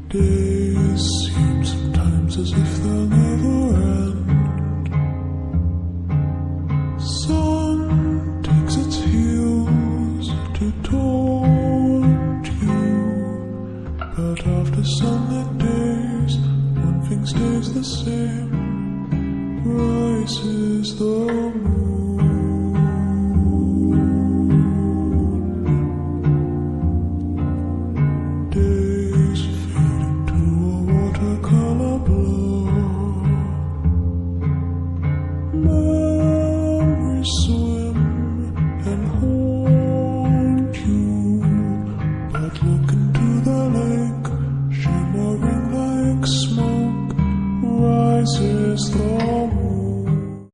Days seem sometimes as if they'll never end. Sun takes its heels to taunt you, but after sunlit days, one thing stays the same. Rises the moon. Days fade into a watercolor blur. Memories swim and haunt you, but look into the lake, shimmering like smoke. Rises the moon.